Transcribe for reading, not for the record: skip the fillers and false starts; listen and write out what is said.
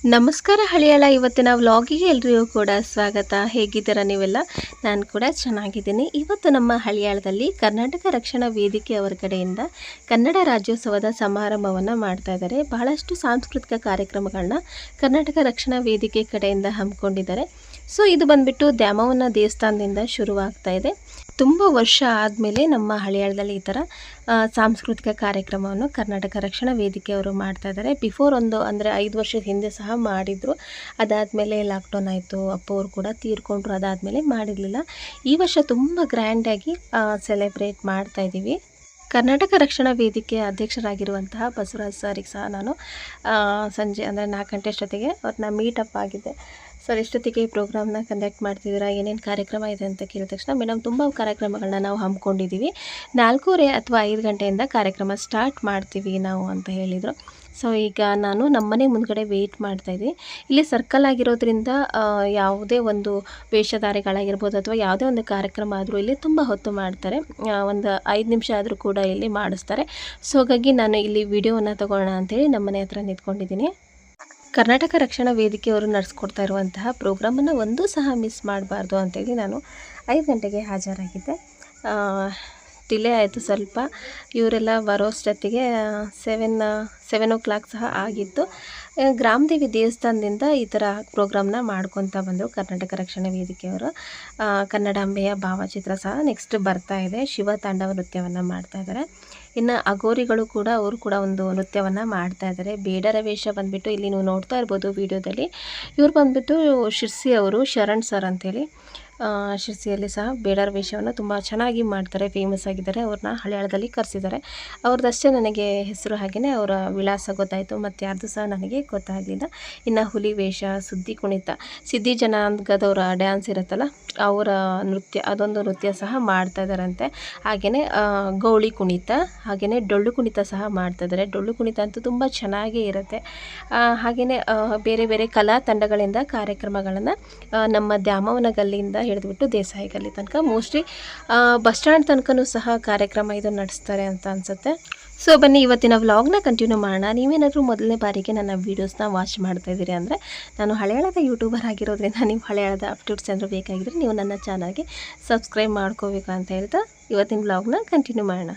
ನಮಸ್ಕಾರ ಹಳಿಯಾಳ ಇವತ್ತಿನ ವ್ಲಾಗಿಗೆ ಎಲ್ರಿಗೂ ಕೂಡ ಸ್ವಾಗತ. ಹೇಗಿದ್ದೀರಾ ನೀವೆಲ್ಲ? ನಾನು ಕೂಡ ಚೆನ್ನಾಗಿದ್ದೀನಿ. ಇವತ್ತು ನಮ್ಮ ಹಳಿಯಾಳದಲ್ಲಿ ಕರ್ನಾಟಕ ರಕ್ಷಣಾ ವೇದಿಕೆ ಅವರ ಕಡೆಯಿಂದ ಕನ್ನಡ ರಾಜ್ಯೋತ್ಸವದ ಸಮಾರಂಭವನ್ನು ಮಾಡ್ತಾ ಇದ್ದಾರೆ. ಬಹಳಷ್ಟು ಸಾಂಸ್ಕೃತಿಕ ಕಾರ್ಯಕ್ರಮಗಳನ್ನ ಕರ್ನಾಟಕ ರಕ್ಷಣಾ ವೇದಿಕೆ ಕಡೆಯಿಂದ ಹಮ್ಮಿಕೊಂಡಿದ್ದಾರೆ. ಸೊ ಇದು ಬಂದ್ಬಿಟ್ಟು ದ್ಯಾಮವ್ವನ ದೇವಸ್ಥಾನದಿಂದ ಶುರುವಾಗ್ತಾ ಇದೆ. ತುಂಬ ವರ್ಷ ಆದಮೇಲೆ ನಮ್ಮ ಹಳಿಯಾಳದಲ್ಲಿ ಈ ಥರ ಸಾಂಸ್ಕೃತಿಕ ಕಾರ್ಯಕ್ರಮವನ್ನು ಕರ್ನಾಟಕ ರಕ್ಷಣಾ ವೇದಿಕೆಯವರು ಮಾಡ್ತಾ ಇದ್ದಾರೆ. ಬಿಫೋರ್ ಅಂದರೆ 5 ವರ್ಷದ ಹಿಂದೆ ಸಹ ಮಾಡಿದರು. ಅದಾದಮೇಲೆ ಲಾಕ್ಡೌನ್ ಆಯಿತು, ಅಪ್ಪ ಅವರು ಕೂಡ ತೀರ್ಕೊಂಡ್ರು. ಅದಾದಮೇಲೆ ಮಾಡಿರಲಿಲ್ಲ. ಈ ವರ್ಷ ತುಂಬ ಗ್ರ್ಯಾಂಡಾಗಿ ಸೆಲೆಬ್ರೇಟ್ ಮಾಡ್ತಾ ಇದ್ದೀವಿ. ಕರ್ನಾಟಕ ರಕ್ಷಣಾ ವೇದಿಕೆಯ ಅಧ್ಯಕ್ಷರಾಗಿರುವಂತಹ ಬಸವರಾಜ್ ಸರಿಗೆ ಸಹ ನಾನು ಸಂಜೆ ಅಂದರೆ 4 ಗಂಟೆ ಅಷ್ಟೊತ್ತಿಗೆ ಅವ್ರನ್ನ ಮೀಟಪ್ ಆಗಿದ್ದೆ. ಸರ್ ಎಷ್ಟೊತ್ತಿಗೆ ಈ ಪ್ರೋಗ್ರಾಮ್ನ ಕಂಡಕ್ಟ್ ಮಾಡ್ತಿದ್ದೀರಾ, ಏನೇನು ಕಾರ್ಯಕ್ರಮ ಇದೆ ಅಂತ ಕೇಳಿದ ತಕ್ಷಣ, ಮೇಡಮ್ ತುಂಬ ಕಾರ್ಯಕ್ರಮಗಳನ್ನ ನಾವು ಹಮ್ಮಿಕೊಂಡಿದ್ದೀವಿ, 4:30 ಅಥವಾ 5 ಗಂಟೆಯಿಂದ ಕಾರ್ಯಕ್ರಮ ಸ್ಟಾರ್ಟ್ ಮಾಡ್ತೀವಿ ನಾವು ಅಂತ ಹೇಳಿದರು. ಸೊ ಈಗ ನಾನು ನಮ್ಮನೆ ಮುಂದ್ಗಡೆ ವೆಯ್ಟ್ ಮಾಡ್ತಾಯಿದ್ವಿ. ಇಲ್ಲಿ ಸರ್ಕಲ್ ಆಗಿರೋದ್ರಿಂದ ಯಾವುದೇ ಒಂದು ವೇಷಧಾರಿಗಳಾಗಿರ್ಬೋದು ಅಥವಾ ಯಾವುದೇ ಒಂದು ಕಾರ್ಯಕ್ರಮ ಆದರೂ ಇಲ್ಲಿ ತುಂಬ ಹೊತ್ತು ಮಾಡ್ತಾರೆ. ಒಂದು 5 ನಿಮಿಷ ಆದರೂ ಕೂಡ ಇಲ್ಲಿ ಮಾಡಿಸ್ತಾರೆ. ಸೊ ಹಾಗಾಗಿ ನಾನು ಇಲ್ಲಿ ವಿಡಿಯೋವನ್ನು ತೊಗೊಳ್ಳೋಣ ಅಂಥೇಳಿ ನಮ್ಮನೆ ಹತ್ರ ನಿಂತ್ಕೊಂಡಿದ್ದೀನಿ. ಕರ್ನಾಟಕ ರಕ್ಷಣಾ ವೇದಿಕೆಯವರು ನಡೆಸ್ಕೊಡ್ತಾ ಇರುವಂತಹ ಪ್ರೋಗ್ರಾಮನ್ನು ಒಂದೂ ಸಹ ಮಿಸ್ ಮಾಡಬಾರ್ದು ಅಂತೇಳಿ ನಾನು 5 ಗಂಟೆಗೆ ಹಾಜರಾಗಿದ್ದೆ. ಡಿಲೇ ಆಯಿತು ಸ್ವಲ್ಪ. ಇವರೆಲ್ಲ ಬರೋಷ್ಟೊತ್ತಿಗೆ 7 o'clock ಸಹ ಆಗಿತ್ತು. ಗ್ರಾಮದೇವಿ ದೇವಸ್ಥಾನದಿಂದ ಈ ಥರ ಪ್ರೋಗ್ರಾಮ್ನ ಮಾಡ್ಕೊತಾ ಬಂದರು ಕರ್ನಾಟಕ ರಕ್ಷಣಾ ವೇದಿಕೆಯವರು. ಕನ್ನಡಾಂಬೆಯ ಭಾವಚಿತ್ರ ಸಹ ನೆಕ್ಸ್ಟ್ ಬರ್ತಾ ಇದೆ. ಶಿವ ತಾಂಡವ ನೃತ್ಯವನ್ನು ಮಾಡ್ತಾ ಇದ್ದಾರೆ. ಇನ್ನು ಅಗೋರಿಗಳು ಕೂಡ ಅವರು ಕೂಡ ಒಂದು ನೃತ್ಯವನ್ನು ಮಾಡ್ತಾ ಇದ್ದಾರೆ. ಬೇಡರ ವೇಷ ಬಂದುಬಿಟ್ಟು ಇಲ್ಲಿ ನೀವು ನೋಡ್ತಾ ಇರ್ಬೋದು ವಿಡಿಯೋದಲ್ಲಿ. ಇವ್ರು ಬಂದುಬಿಟ್ಟು ಶಿರ್ಸಿ ಅವರು, ಶರಣ್ ಸರ್ ಅಂಥೇಳಿ ಶಿರ್ಸಿಯಲ್ಲಿ ಸಹ ಬೇಡರ ವೇಷವನ್ನು ತುಂಬ ಚೆನ್ನಾಗಿ ಮಾಡ್ತಾರೆ, ಫೇಮಸ್ ಆಗಿದ್ದಾರೆ. ಅವ್ರನ್ನ ಹಳಿಯಾಳದಲ್ಲಿ ಕರೆಸಿದ್ದಾರೆ. ಅವ್ರದ್ದಷ್ಟೇ ನನಗೆ ಹೆಸರು, ಹಾಗೆಯೇ ಅವರ ವಿಳಾಸ ಗೊತ್ತಾಯಿತು, ಮತ್ತು ಯಾರ್ದು ಸಹ ನನಗೆ ಗೊತ್ತಾಗಲಿಲ್ಲ. ಇನ್ನು ಹುಲಿ ವೇಷ, ಸುದ್ದಿ ಕುಣಿತ, ಸಿದ್ಧಿ ಜನಾಂಗದವರ ಡ್ಯಾನ್ಸ್ ಇರುತ್ತಲ್ಲ ಅವರ ನೃತ್ಯ, ಅದೊಂದು ನೃತ್ಯ ಸಹ ಮಾಡ್ತಾ ಇದ್ದಾರಂತೆ. ಹಾಗೆಯೇ ಗೌಳಿ ಕುಣಿತ, ಹಾಗೆಯೇ ಡೊಳ್ಳು ಕುಣಿತ ಸಹ ಮಾಡ್ತಾಯಿದ್ದಾರೆ. ಡೊಳ್ಳು ಕುಣಿತ ಅಂತೂ ತುಂಬ ಚೆನ್ನಾಗೇ ಇರುತ್ತೆ. ಹಾಗೆಯೇ ಬೇರೆ ಬೇರೆ ಕಲಾ ತಂಡಗಳಿಂದ ಕಾರ್ಯಕ್ರಮಗಳನ್ನು ನಮ್ಮ ದ್ಯಾಮವ್ವನ ಗಲ್ಲಿಯಿಂದ ಹಿಡಿದುಬಿಟ್ಟು ದೇಸಾಯಿ ಗಲ್ಲಿ ತನಕ, ಮೋಸ್ಟ್ಲಿ ಬಸ್ ಸ್ಟ್ಯಾಂಡ್ ತನಕನೂ ಸಹ ಕಾರ್ಯಕ್ರಮ ಇದು ನಡೆಸ್ತಾರೆ ಅಂತ ಅನಿಸುತ್ತೆ. ಸೊ ಬನ್ನಿ ಇವತ್ತಿನ ವ್ಲಾಗ್ನ ಕಂಟಿನ್ಯೂ ಮಾಡೋಣ. ನೀವೇನಾದರೂ ಮೊದಲನೇ ಬಾರಿಗೆ ನನ್ನ ವೀಡಿಯೋಸ್ನ ವಾಚ್ ಮಾಡ್ತಾ ಇದ್ದೀರಿ ಅಂದರೆ, ನಾನು ಹಳೆಯಾಳದ ಯೂಟ್ಯೂಬರ್ ಆಗಿರೋದ್ರಿಂದ ನೀವು ಹಳೆಯಾಳದ ಅಪ್ಡೇಟ್ಸ್ ಏನಾದರೂ ಬೇಕಾಗಿದ್ದರೆ ನೀವು ನನ್ನ ಚಾನಲ್ಗೆ ಸಬ್ಸ್ಕ್ರೈಬ್ ಮಾಡ್ಕೋಬೇಕು ಅಂತ ಹೇಳ್ತಾ ಇವತ್ತಿನ ವ್ಲಾಗ್ನ ಕಂಟಿನ್ಯೂ ಮಾಡೋಣ.